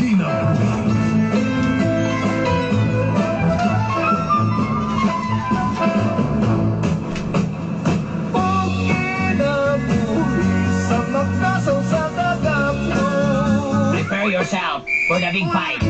kinabuhi. Prepare yourself for the big fight.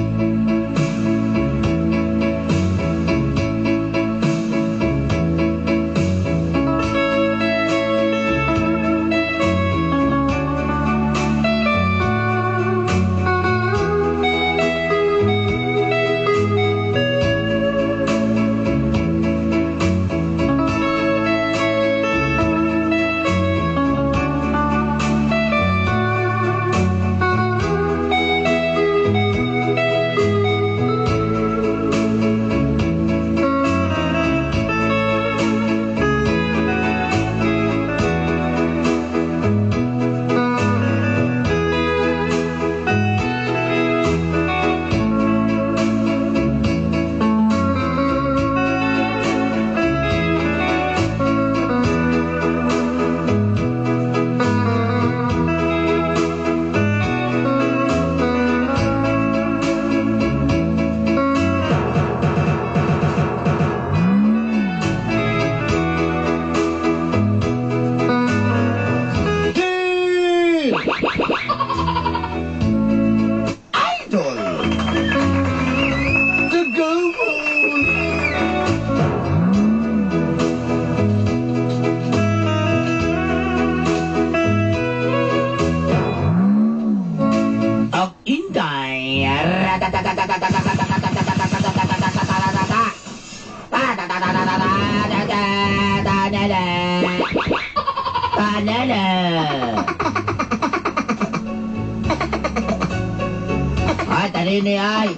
Ay, tarini ay.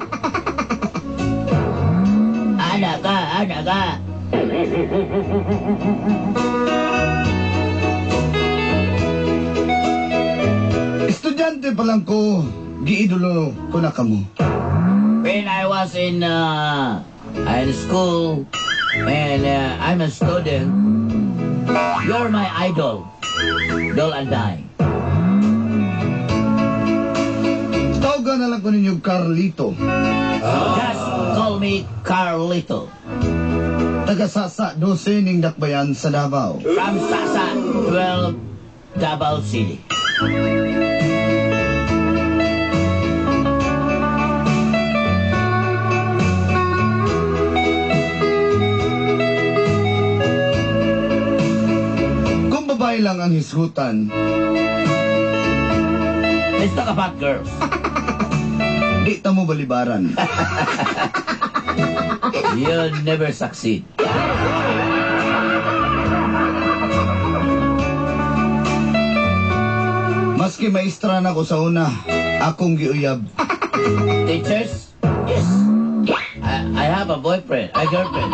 Anak ka. Estudyante pa lang ko, giidolo ko na kamo. When I was in school and I'm a student, you're my idol, Dol and I. Tawagan na lang ko ninyo Carlito. Just call me Carlito. Taga-Sasa 12 ning dakbayan sa Davao. From Sasa 12, Davao City. Kung babae lang ang hisgutan, Let's talk about girls. di ta mo balibaran. You'll never succeed. Maski maestra na ko sa una, akong giuyab. Teachers? Yes. I have a boyfriend, a girlfriend.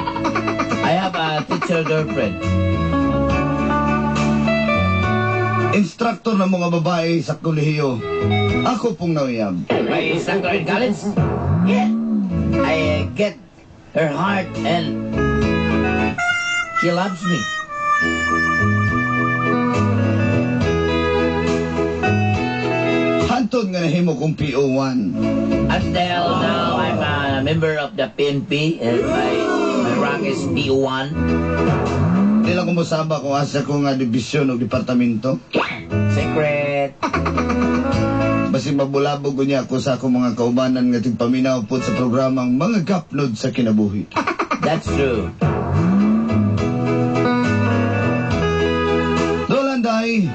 I have a teacher girlfriend. Instructor ng mga babae sa kolehiyo, ako pong nauyab. My instructor in college? Yeah. I get her heart and she loves me. Hantod nga nahimo kong PO1. Until now, I'm a member of the PNP and my rank is PO1. Di lang ko masaba kung asa ko nga dibisyon o departamento. Secret. Basi mabulabog ko niya ako sa akong mga kaubanan nga tigpaminaw po sa programang Mga Gapnod sa Kinabuhi. That's true. Dolanday,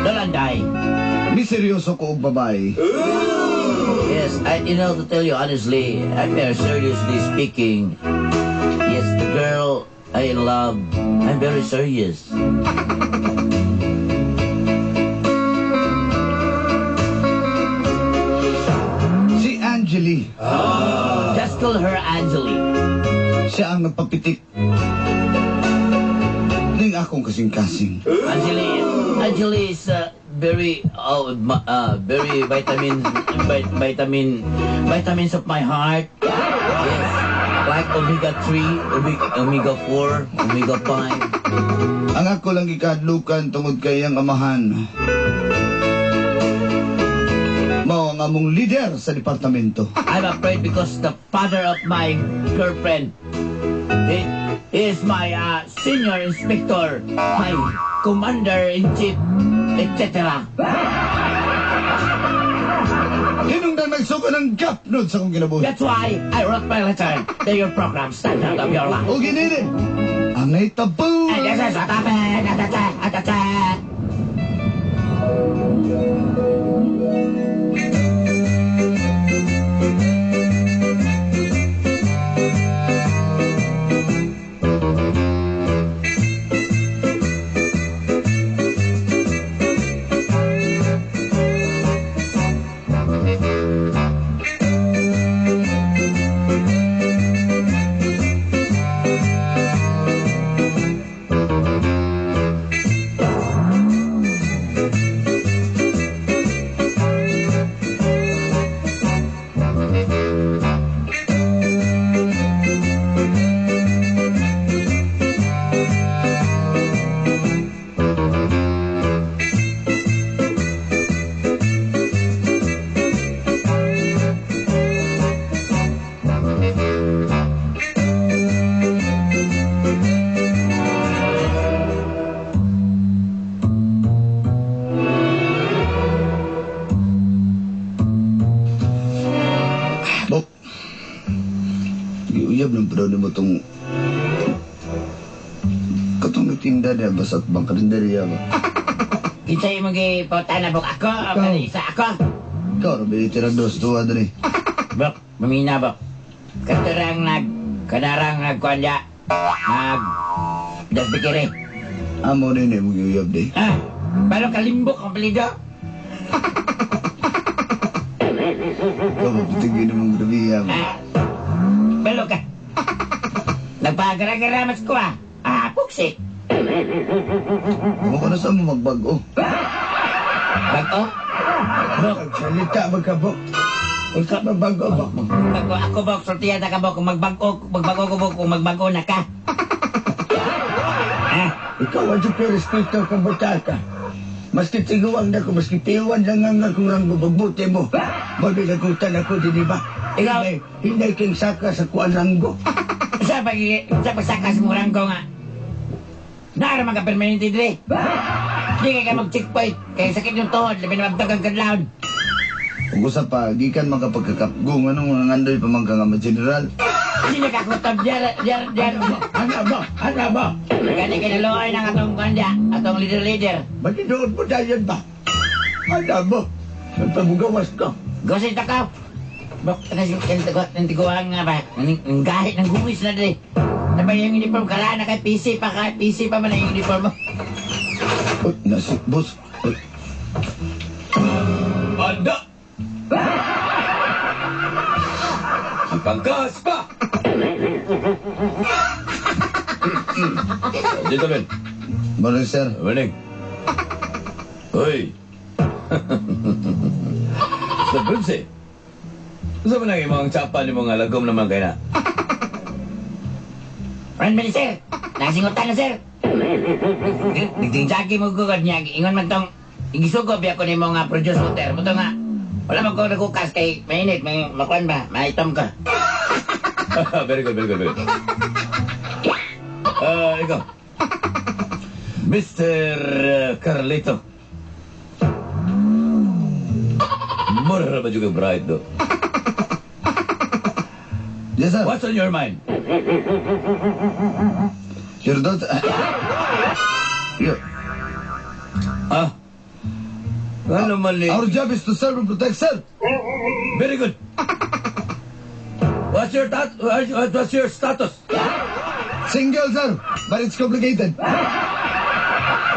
Dolanday. miseryoso ko og babae. Yes, to tell you honestly, I'm very seriously speaking. Yes, the girl I love, I'm very serious. Si Angeli, Just call her Angeli. siya ang nagpapitik ning akong kasing-kasing. Angeli is very vitamins of my heart. Yes, like omega 3, omega 4, omega 5. Ang ako lang ikadlukan tungod kay ang amahan. ang among leader sa departamento. I'm afraid because the father of my girlfriend, he is my senior inspector, my commander-in-chief, etc. Hinungdan nagsuko ng gapnod sa akong kinabuhi. That's why I wrote my letter to your program, Standard of Your Life. O ginini, angay tabu. And this is what happened. Bok, giuyab ng padaw mo itong katong nagtinda niya basa't bang karinderya ba? Kinsay mo gipautan na bok ako o kanisa ako? Ikaw, rabi tirados tuwa dali. Bok, mamina bok. Kadarang nagkuanda. Dasbikiri. Amo rin mo giuyab di. Pero kalimbok ang palido. Ikaw, mapitigin mong grabiya mo. Balo ka. Nagpagara-garamas ko puksik. Mo ka na sa mo magbago. Bago? Bok. Salita magkabok. Huwag ka magbago ba? Bago ako bok, sortiya na ka bok. Kung magbago ko bok, kung magbago na ka. Ikaw ang super respeto kang butaka. Maski tiguan na ko, maski piwan lang ang akong ranggo magbuti mo. Mabilagutan ako din iba. Ikaw? Hindi king saka sa kuan ranggo. Sa pagsakas mo lang ko nga. Naaraman ka permanente dire. Hindi ka mag-checkpoint. Kaya sakit yung tuhod, labi na mabtag ang kadlaon. Kung usap pa, di kan makapagkakapgung. Anong mga ngandoy pa man ka nga ma-general? Hindi nakakutab diyan. Ano ba? Gani kinaluoy ng atong kandya, atong leader. Ba't doon mo dayan ba? Ano ba? Nagpabugawas ka. Gosin ta ka. Bok, tiguan nga ba? Ang gahit ng gumis na dire. Sabay yung uniform, kala na kay PC pa man ang uniform mo. Nasi, boss. Anda! Ang pangkas pa! Dito, Ben. Morning, sir. Manig. Hoy! Sa Brunse, saan mo nang imong tsapa ni mga lagom naman kayo na? Friend mo ni sir, nasingutan na sir. Nagtinjaki mo gugod niya, ingon man tong igisugob ako ni mga produce water. Buto nga, wala man ko nagukas kay mainit, may makuan ba, maitom ka. Very good. Ikaw. Mr. Carlito. Mura ba juga bright do? Yes, sir. What's on your mind? Your daughter... Ah? Ano mali? Our job is to serve and protect, sir. Very good. What's your status? Single, sir. But it's complicated.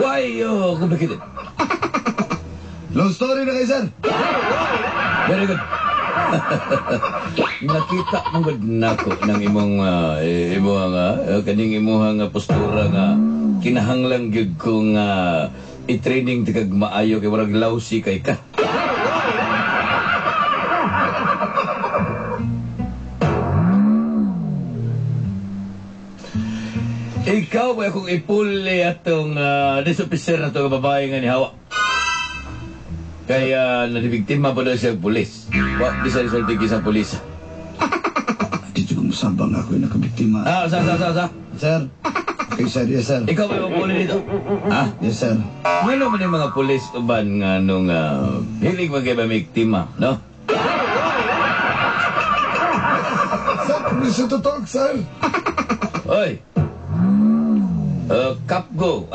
Why you complicated? Long story na kayo, sir. Very good. Nakita mo gud nako ng imong kaning imong postura nga kinahanglang gyud ko nga i-training tigag maayo kay warag lawsi kay ka. Ikaw ba akong ipuli atong officer na itong babae nga ni Hawa? Kaya nabiktima po daw siya pulis. Wa bisa resulti sa pulis. Di ko masabang ako yung nakabiktima. Sa. Sir. Okay, sir. Yes, sir. Ikaw ba yung pulis dito? Ha? Yes, sir. Ano man yung mga pulis uban nga nung hilig magkibamiktima, no? Sir, pulis yung totoo, sir. Oy! Kapgo.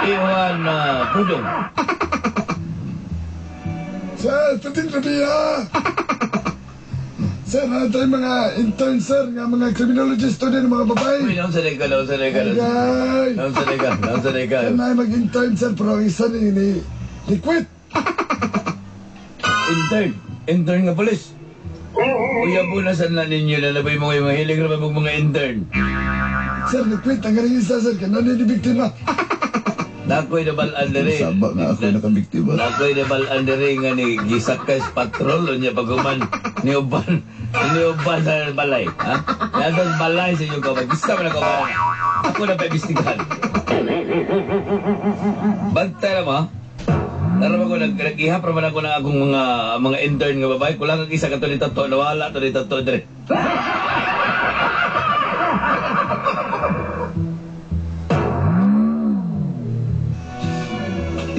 Iwan Pudong. Sir, pating labiya. Sir, tayo mga intern, sir, nga mga criminologist to din, mga babae. Uy, naon sa ka. Agay. Naon sa ka. Sir, na mag-intern, sir, pero ang isa ni quit. Intern nga pulis. Kuya po nasan na ninyo na nabay mo kayo mahilig na ba mga intern? Sir, ni-quit. Ang galing isa, sir, kanina ni biktima. Nakoy na balaan diri. Saba nga ako nakabiktima. Nakoy na balaan diri nga ni gisakay sa patrol o niya paguman ni Uban sa balay. Ha? Nandang balay sa inyong kamay. Gista mo na kamay. Ako na paibistigahan. Bantay na mo, ha? Naramang ko, nag-ihap naman ako ng akong mga intern nga babae. Kulang ang isa ka to ni Tato. Nawala to ni Tato diri.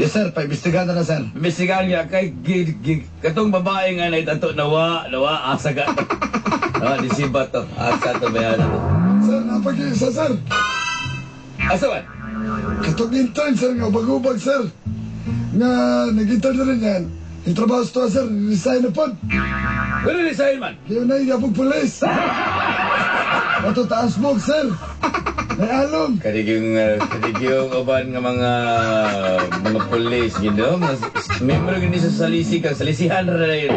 Yes, sir. Paibistigahan na, sir. Bisigan niya kay katong babae nga na itato nawa asa ka. Disiba to. Asa to ba yan? Sir, napag-iisa, sir. Asa man? Katong intern, sir, nga ubag-ubag, sir. Nga, nag-intern na rin yan. Yung trabaho sa to, sir, resign na po. Ano resign man? Kaya na yung apog pulis. Ato taas mo, sir. May alom. Kadig yung uban nga mga pulis, gino. Member gini sa salisihan na yun.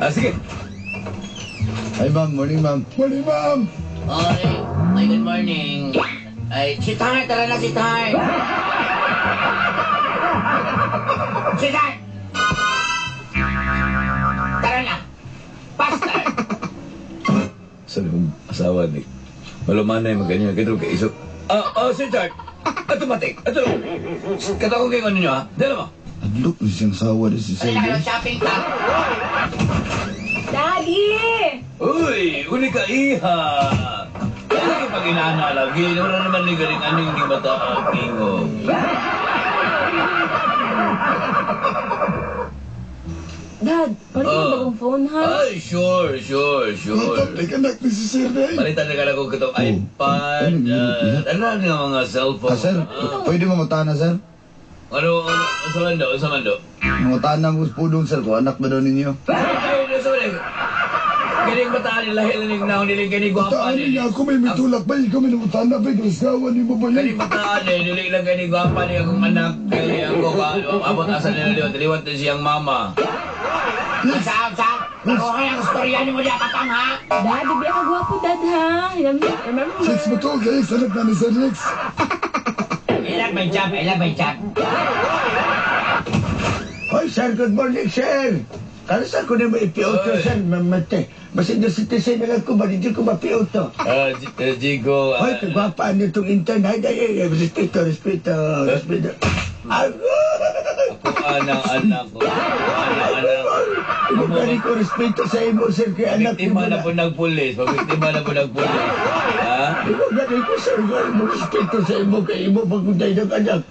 Sige. Ay, ma'am. Morning, ma'am. Morning, ma'am. Ay, good morning. Ay, si Tar, tara na si Tar. Si Tar! Tara na. Faster! Sabi kong asawa ni. Malumanay maganyan. Kaya kay isok. Sir Chart. Automatic. Katakong kayo ano nyo, ha? Dala mo. Adlok na siyang sawa na si Dali Sir. ka ng shopping ka. Daddy! Uy, uli ka iha. Kaya kayo pag inaana lagi. Wala naman ni galing aning di bata kingo. Dad, palit mo bagong phone, ha? Ay, sure. May kanak na si Sir na Palitan na ka na kung itong iPad. Ano nga mga cellphone? Sir, pwede mo matana, sir? Ano, sa mando? Matana mo po doon, sir, kung anak ba daw ninyo? Ay, sa mando. Galing bataan nila, hilaling na niling ganing gwapa Matana niya ako, may mitulak ba? Ikaw may namatana ba? Ikaw ni mo ba Galing yun? bataan niling lang ganing gwapa niya kung anak. Kaya ako, abot asa nila liwat na siyang mama. Saan? Ako kaya ang storya ni mo diya kapang, ha? Dad, di ako gwapo, Dad, ha? Remember? Six mo to, guys. Anak na ni Sir Rex. I love my job. Hoy, sir, good morning, sir. Kano saan ko na ma-ipiauto, Oy. sir? Mamate. Basta na citizen na lang ko ba? Hindi ko ma-piauto. Jigo, Hoy, kagwapaan niyo itong intern. Hay, respeto. ako anak ko. Ibigari ko respeto sa imo, sir, kay anak ko. Pabiktima na po nagpulis. Ha? Ibigari ko, sir, kay mo respeto sa imo, kay imo pagkuday ng anak.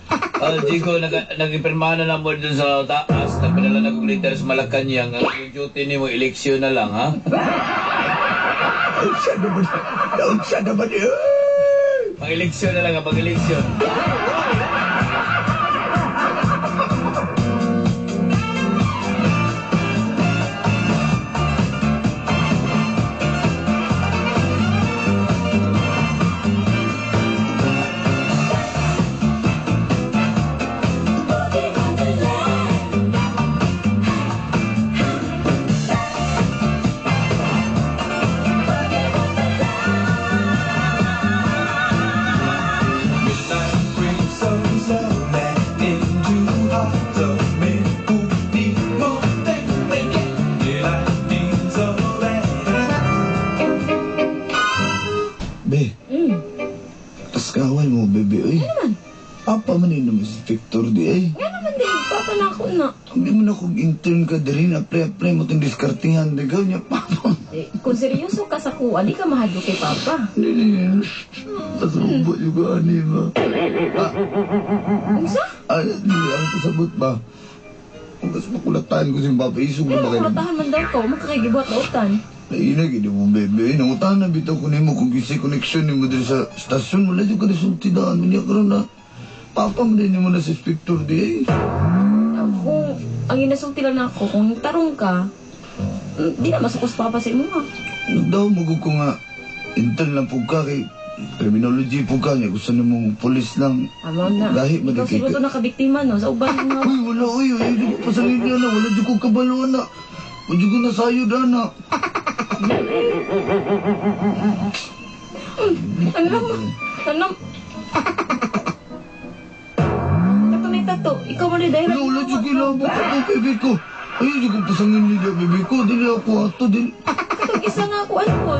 Jigo, nag-ipirmahan na mo dun sa taas. Nagpadala na kong letter sa Malacanang. Ang duty ni mo, eleksyon na lang, ha? Naunsa naman eh. Pag-eleksyon na lang, pag-eleksyon. Be, tas kawal mo, bebe, oy. Ano naman? Apa man yun naman si Victor di, eh. Nga naman din, papa na ako na. Hindi mo na kung intern ka diri na apply mo itong diskartingan. Ligaw niya, papa. Eh, kung seryoso ka sa kuha, di ka mahadlo kay papa. Hindi. Pasabot yung gani ba? Unsa? Hindi, ang pasabot ba? Kung kasi makulatan ko si Papa, isog na Pero ba kayo? kuratahan man daw ko, makakagibot na utan. Nainag, hindi mo bebe. Nangutan na bitaw ko nimo kung kisi connection nimo diri sa stasyon. Wala dyan ka nasulti daan. Hindi ka rin na. Papa mo din mo na sa inspector di eh. Kung ang inasulti lang ako, kung tarong ka, di na masukos papa sa imo ha. Daw magug ko nga. Intern lang po ka kay criminology po ka niya. Gusto nimo pulis lang. Amo na. Dahil Ikaw madikit siguro ka. nakabiktima no, sa uban nga. Uy, wala uy. Hindi ko pasangin niya na. Wala dyan ko kabalo na. Wala dyan ko nasayod na. Anam. Tato na tato, ikaw mo rin dahil. Wala dyan ko ilabot ako, bebe ko. Ay, dyan ko pasangin niya, bebe ko. Dili ako ato din. Katong isa nga ako, ano po?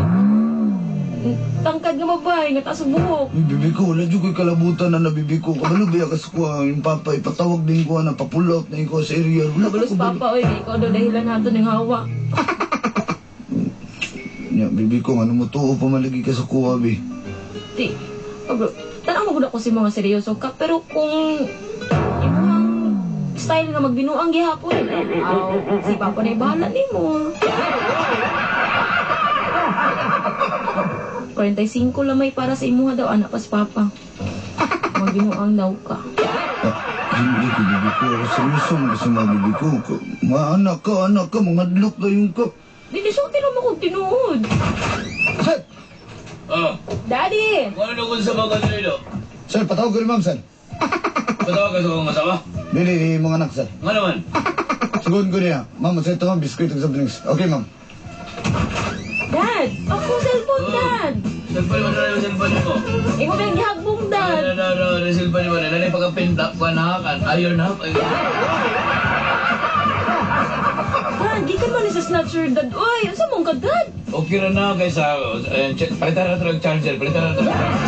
Tangkad nga mabay, nga taas ang buhok. Uy, bibi ko, wala dyan ko'y kalabutan na nabibi ko. Kabalo ba kasi ko yung papa, ipatawag din ko na papulaw na ikaw sa area. Wala Balos papa, oy, ikaw daw dahilan nato ng hawa. Ya, bibi ko, ano mo to, pamalagi ka sa kuha, bi. Di, bro, tanang magod ako si mga seryoso ka, pero kung imong style nga magbinuang gihapon, aw, si papa na ibahala ni mo. 45 lamay para sa imuha daw, anak pa si papa. Magbinuang daw ka. Hindi ko, bibi ko. Seryoso mo kasi mga bibi ko. Maanak ka, mga adlok na yung ka. Dili, so tira mo kong tinuod. Sir! Ah, Daddy! ano kung sa mga kanilo? Sir, patawag ko rin, ma'am, sir. Patawag ka sa kong asawa? Dili, mga anak, sir. Nga naman. Sugun ko niya. Ma'am, sir, ito, ma'am, biskuit at somethings. Okay, ma'am. Dad! Ako cellphone, Dad! Cellphone mo na yung cellphone mo. Imo ba yung gihagbong, Dad? Ano, cellphone mo na. Nani pagka-pindap ka na kan. Iron up. Dad, di ka man sa snatcher, Dad. Uy, asa mong ka, Dad? Okay na na kaysa palitan na ito ng charger. Palitan na ito ng charger.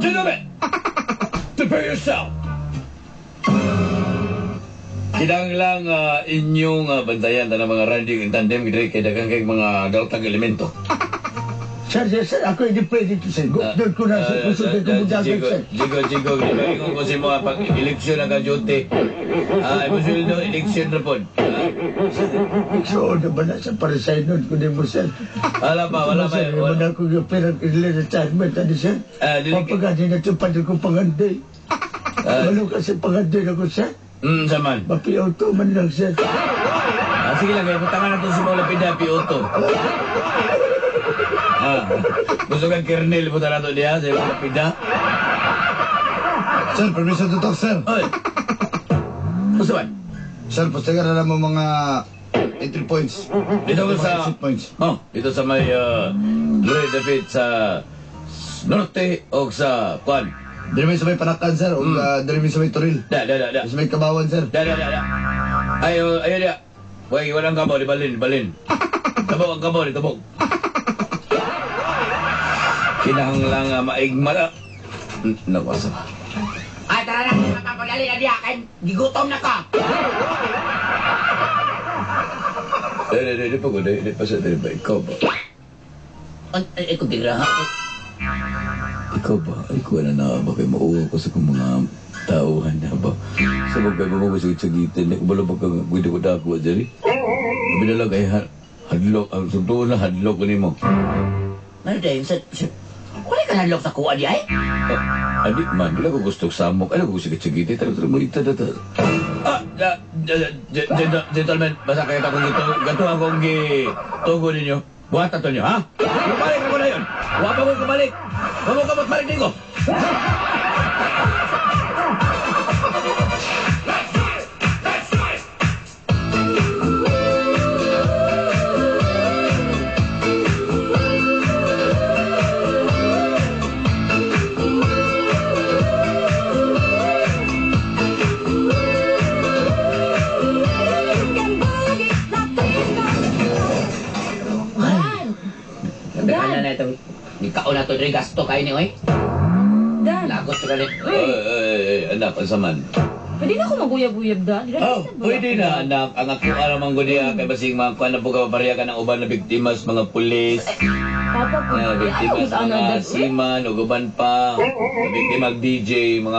Gentlemen, prepare yourself. Kinahanglang inyong bantayan ng mga running in tandem kay daghang kay mga daltang elemento. Sir, ako hindi pwede ito, sir. Doon ko na, sir. Gusto ko budagan, sir. Jigo, di ba ingon ko si mga pag-eleksyon ang ka-duty? Imo suldo, eleksyon na po. So, na ba na sa paresign nun ko din mo, sir? Wala pa. Sir, naman ako yung perang retirement, ano, sir? Papagani na ito, pati ko panganday. Ano kasi panganday na ko, sir? Saman. Mapiyaw to man lang, sir. Sige lang, kaya putangan natin si mga lapida, P.O.T. Gusto kang kernel, puta nato niya sa mga lapida. Sir, permission to talk, sir. Oy! Gusto ba? Sir, pastigan na lang mo mga entry points. Dito ko Mga sa... exit points. Dito sa may Glory David sa norte o sa Kwan. Dili may sa may Panakan, sir. O dili may sa may Toril. Da. Sa may Kabawan, sir. Da. Ayaw dia. Wag, walang kabaw, di balin. Tabog ang kabaw, di tabog. Kinahanglang maigmala. Nawasa ba? Ay, tara na, mapapagdali na di akin. Gigutom na ka. Di pa ko, di pa sa ba? Ikaw ba? Ay, kung tigra ha. Ikaw ba? Ikaw na ba kayo mauwa ko sa kong mga tauhan na ba? Sa bagay ba ko sa sagitan, di ko ba labag kang gwede ko dako dyan? Binala kay hadlok, ang suntuon na hadlok ko ni mo. Ano tayo, wala ka nalok sa kuha di ay? Adik man, wala ko gusto samok. Ano ko sigit-sigit, talagang mo itadata. Gentlemen, basta kayo akong gato akong gitugo ninyo. Buhat na to nyo, ha? Balik ako na yun. Wa pa ko kabalik. Wa mo kabot balik din ko. Ano na itong ikaw na to, Dre, gasto kayo ni, oy. Dan, Lagos to ka rin. Anak, asaman. pwede na ako maguyab-uyab, Dan. Oh, pwede na, anak. Ang ako aramang gudiya, kay basing mga kuwan na po kapapareha ka ng uban na biktimas, mga pulis, Papa, na pwede. Ano biktimas, ko mga Dan? seaman, uguban pa, na biktima DJ, mga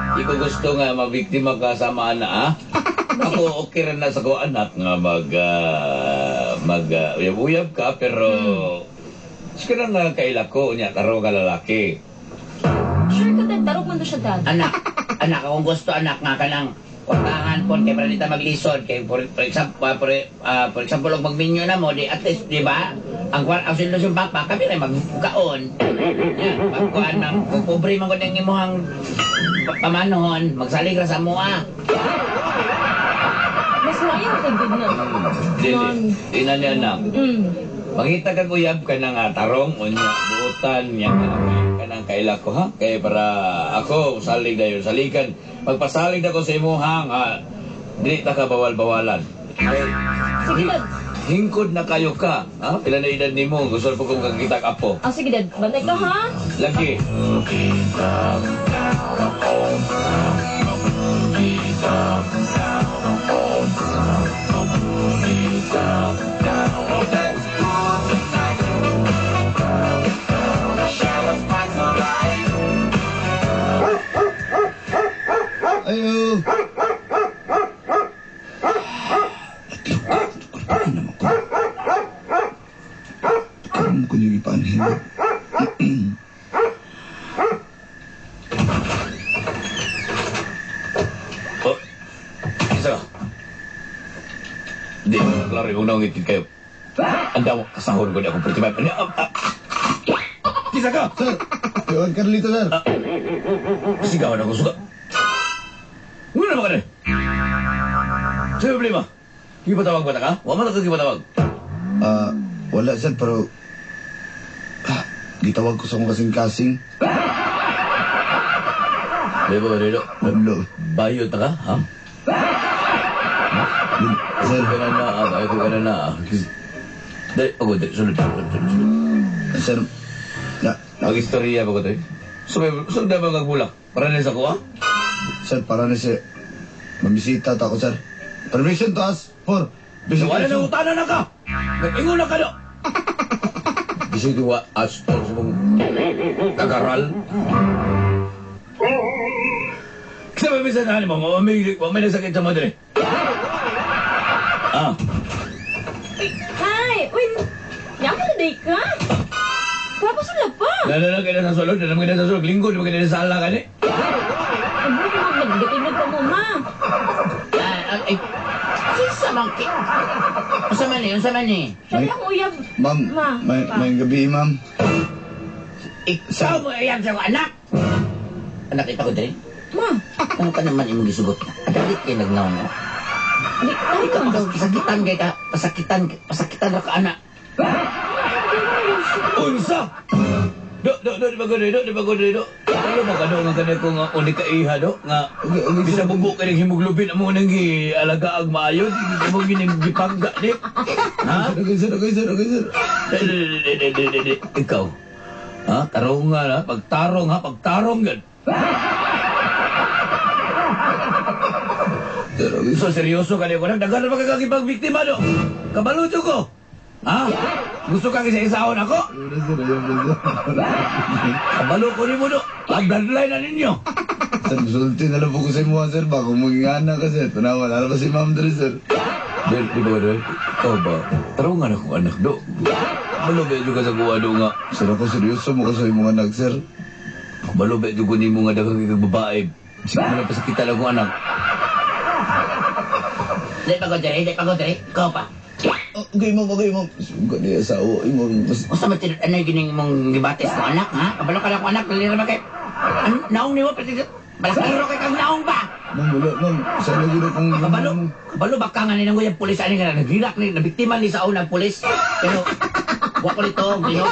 Di ko gusto nga, mabiktima ka sa mga anak, ha? Ako, okay rin na sa ko, anak, nga uyab-uyab ka, pero siguro nga kaila ko, niya, karo ka lalaki. Sure ka, Dan. Tarok man to siya, Dan. Anak, akong gusto, anak, nga ka ng kwartahan po, kay para dita maglisod, kay for example, og magminyo na mo, di at least, di ba? Ang sweldo yung papa, kami rin magkaon. Yan, magkuhan, magpobre man ko ng imuhang pamanon, magsalig ra sa mua. Mas maayong kay good na. Dili, ina niya anak. Mangita ka kuyab ka ng tarong, o niya, buutan, niya ka ng kaila ko, ha? Kaya para ako, salig na yun, saligan. Magpasalig na ko sa imuhang, di ta ka bawal-bawalan. Sige, Dan. Hingkod na kayo ka, ha? Pila na edad ni mo, gusto po kong kakita apo. Ah, sige, Dan. Bantay ka, ha? Lagi. Ayo. Kamu ko yung ipanhin. Oh, isa ka. Di, klaro yung nangitid kayo. Anda mo, kasahon ko di akong pertiman. Isa ka! Sir, Juan Carlito, sir. Sigawan ako, suka. Muna naman ka rin. Sa'yo problema. Ipatawag ba na ka? Huwag mo na kagipatawag. Wala, sir, pero... gitawag ko sa mga kasing-kasing. Di ba, Rino? Wala. Bayot na ka, ha? Sir, Ayaw ko ka na. Dali, ako, dali, sunod. sir, Mag-istorya ba ko tayo? So, na ba kagbulak? Para na sa ko, ha? sir, para na siya. Mamisita ta ako, sir. Permission to ask for Wala na visitation. utanan na ka! Nag-ingo na ka, no? Bisig ko wa, astor sa mong kagaral. Kasi ba bisa na mo, may nasakit sa madre. Hi! Uy! Yaman na day ka? Papa, sula pa! Nanalang ka na sa sulod, nanalang ka na sa sulod. Linggo, di ba ka na sa ala ka ni? Ang buhay mo, nagdatinag pa mo, ma! Sa mangki. Unsa man ni? Sabi ang uyab. Ma'am, Ma, may gabi, ma'am. Ikaw mo iyan sa anak. Anak, ito ko din. Ma! Ano ka naman imong gisugot? Adalit kayo nagnaw mo. Ay, Ikaw ka daw. pasakitan kay ka. Pasakitan ra ka anak. Unsa? Do, di ba gano'n, di ba gano'n, Ano ba gano'n nga gano'n ko nga unik ka iha, do? Nga, bisa bubuk ka ng himuglobin, amo nang alaga ang maayo, di mo ginipagga, di? Ha? Okay, sir. Ikaw, ha? Tarong nga na, pagtarong gan. Sir, okay, sir. So, seryoso ka niyo ko, nagdagan na magkakagipag biktima, do? Kabaluto ko, ha? Gusto kang isa-isaon ako? Kabalo ko ni mo, do. Mag-bloodline na ninyo. Sir, sulti na lang po ko sa imo, sir. Baka magingana ka, sir. Tanawan, ano ba si ma'am dre, sir? Di ba, do? Ikaw ba? Tarong nga na kong anak, do. Malubay ka sa kuwa, do nga. Sir, ako seryoso mo ka sa imong anak, sir. Malubay ko ni mo nga dagang kang babae. Sige mo na pasakitan akong anak. Di pa ko dire. Ikaw pa. Okay, ma'am, okay, ma'am. Sugat niya asawa. Ay, ma'am, mas... Basta matinod anay gining mong gibatis ko anak, ha? Kabalo ka lang ko anak, dali naman kay... Naong niyo, pati... Balas kay kang naong ba? Ma'am, wala, ma'am. Sana gina kung... Kabalo ba ka nga ninang yung pulis, ano nga, naghilak ni, nabiktima ni sa unang pulis. Pero, wak ko nito, gino.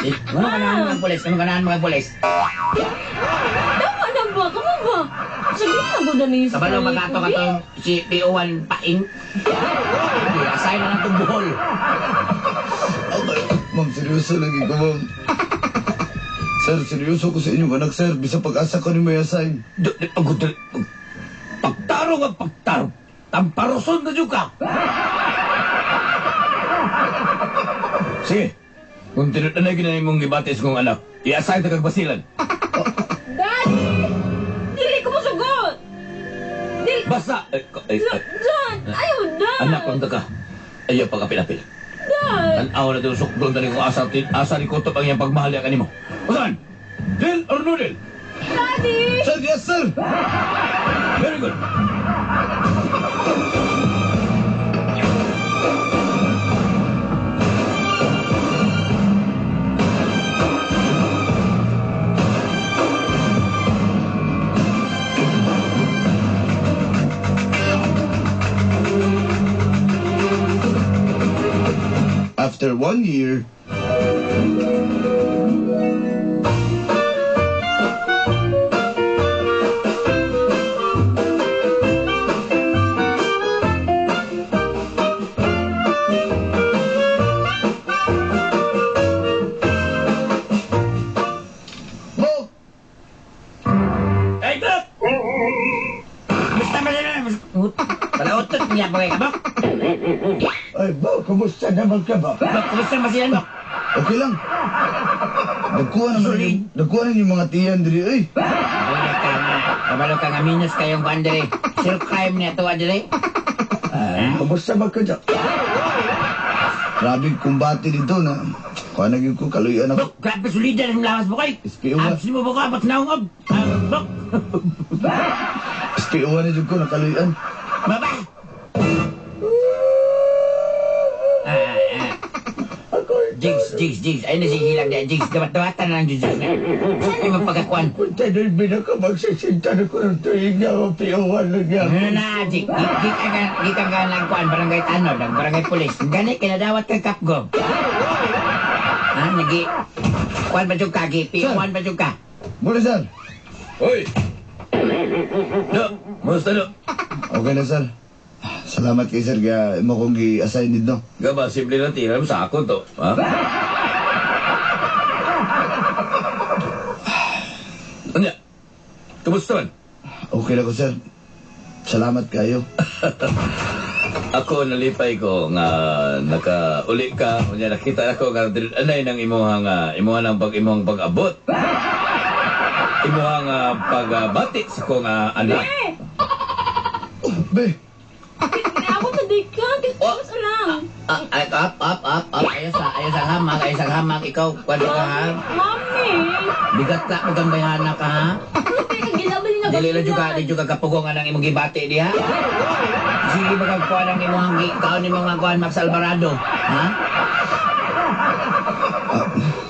Ano ka na mga pulis? Ano ka na mga pulis? Tama na ba? Kamo ba? Sige na ko na ni Kabalo magato ka tong si PO1 Paing. Assign na lang itong buhol. Ma'am, seryoso lagi ko, ma'am. Sir, seryoso ko sa inyong anak, sir. Bisa pag-asa ko ni may assign. Pagtaro nga pagtaro. Tamparoson na dyan ka. Sige. Kung tinutanay ginay mong gibatis kong anak, i-assign na kagbasilan. Dad! Dili ko masugot! Dili... Basta! Dad! Ayaw, Dad! Anak, kung ka. Ayaw pagkapil-apil. Dad! Tanaw na ito sukdon na kung asa ni Kutop ang iyang pagmahali ka nimo. Usan? Deal or no deal? Daddy! Sir, yes, sir! Very good. After 1 year, Bo! Hey, Doc! Basta ba na? Palautot niya pa kay kabak. Ay, Bo, kumusta naman ka ba? Dok, kumusta ba sila, Dok? Okay lang. Nagkuha na yung mga tiyan diri, ay. Kabalo ka nga minus kayong bandere. Sir crime niya tuwa dili. Kumusta ba ka dyan? Grabe kumbati dito na. Kuha na ko kaluyan ako. Dok, grabe solida ng lawas mo kay. SPO nga. Abs mo ba ka? Ba't naungab? Dok, SPO na dyan ko, nakaluyan. baba! Jigs. Ayun na si Hilang niya. Jigs, dawat-dawatan na lang Jigs. Saan yung mapagakuan? Punta na yung binakabagsasinta na ko ng tuwing na mapiawan lang niya. Ano na, Jig? Gikang ka lang kuan, barangay Tanod, ang barangay Pulis. Gani, kinadawat kang Kapgob. Ha, kuan ba yung ka? Kuan ba yung ka? Muna, sir. Hoy! Do, musta do? Okay na, sir. Salamat kay sir kaya mo kong i-assign dito. Gaba, simple na tira mo sa ako to. Ha? Ano? Kumusta man? Okay na ko, sir. Salamat kayo. Ako nalipay ko nga nakauli ka, kunya nakita ako nga anay ng imuhang imong pag-abot. Imuhang pagbati sa ko nga anak. Be, Hindi ako nadikan. Tigas lang. Up. Ayos sa hamak. Ikaw, kuan ka ha? Mami! Bigat ka, magambayan na ka ha? Hindi ka gilabal niya. Di juga kapugongan ang imong gibati diha. Sige magagkuan ang imong kaon nimo nga kuan Max Alvarado, ha?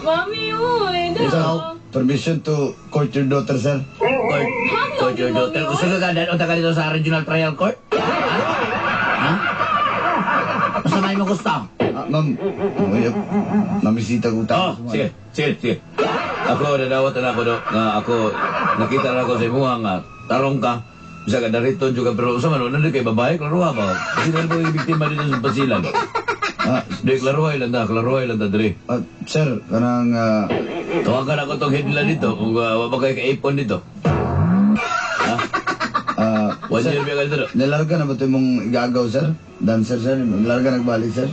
Mami, uy. Ikaw? permission to court your daughter, sir. Court your daughter. Gusto ka ganda o taga dito sa Regional Trial Court? Ha? Masamahin mo gusto? Ma'am, mamisita ko Oh, sige. Ako, nadawat na ako do, nga ako, nakita na ako sa imuha nga, tarong ka, bisa ka narito juga, pero sa mano, nandun kay babae, klaruha ba? Kasi na po yung biktima dito sa pasilan. Di, klaruhay lang ta, dali. Sir, kanang, Tawagan ako tong headline dito, kung wabag kayo ka-ipon dito. Ha? 1 year biya ka dito. nilarga na ba ito mong igagaw, sir? Dancer, sir? Nilarga nagbalik, sir?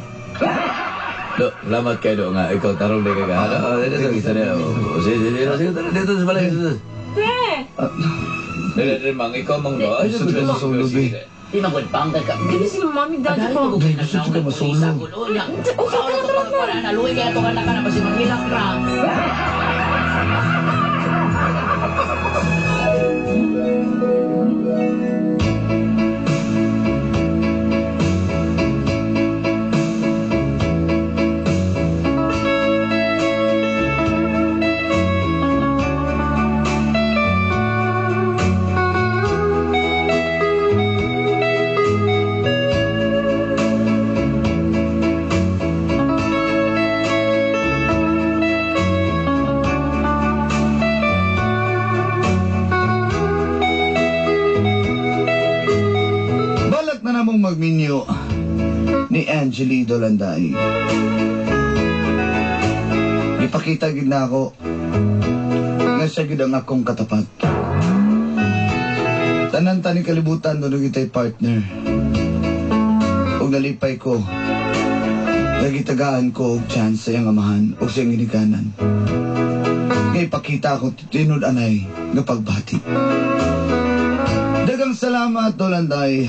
Do, salamat kayo do, nga, ikaw tarong di ka ka. Dito, isa na, sige, dito sa balay, dito. Dito, mang, ikaw mang do. Ay, Gusto ko masulog, eh. Di magulpang ka. Hindi si mami, daddy ko. Gusto ko masulog. Naluwi kaya itong anak ka na kasi maghilang ra. magminyo ni Angeli Dolanday. Ipakita gid na ako nga siya gid ang akong katapat. Tanan tani kalibutan doon kita'y partner. Og nalipay ko, nagitagaan ko og chance sa iyang amahan og sa iyang ginikanan. Nga ipakita ako tinud anay nga pagbati. Dagang salamat, Dolanday.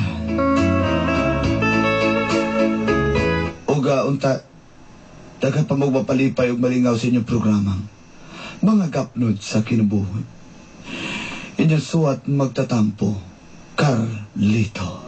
Uga, unta, dagang pa magpapalipay og malingaw sa inyong programang mga gapnod sa kinabuhi. Inyong suwat magtatampo, Carlito.